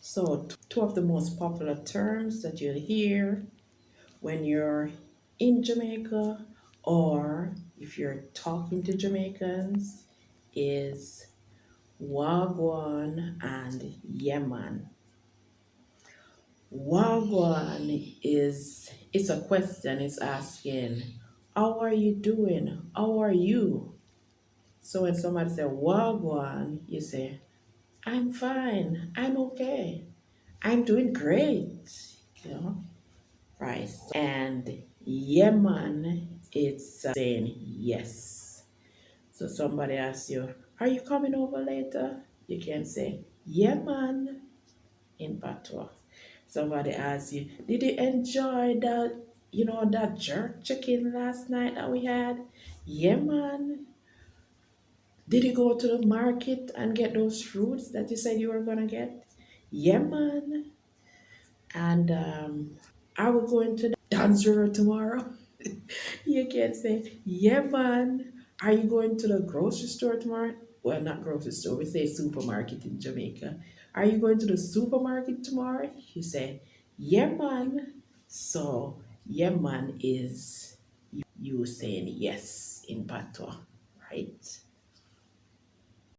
So, two of the most popular terms that you'll hear when you're in Jamaica or if you're talking to Jamaicans is Wagwan and Yemen. Wagwan is it's a question, it's asking, how are you doing? How are you? So when somebody say Wagwan, you say, I'm fine, I'm okay, I'm doing great. You know, right? And Yemen, it's saying yes. So somebody asks you, are you coming over later? You can say, yeah, man, in Patois. Somebody asks you, did you enjoy that jerk chicken last night that we had? Yeah, man. Did you go to the market and get those fruits that you said you were going to get? Yeah, man. And are we going to the dance river tomorrow? You can say, yeah, man. Are you going to the grocery store tomorrow? Well, not grocery store, we say supermarket in Jamaica. Are you going to the supermarket tomorrow? You say, yeah, man. So, yeah, man is you saying yes in Patois, right?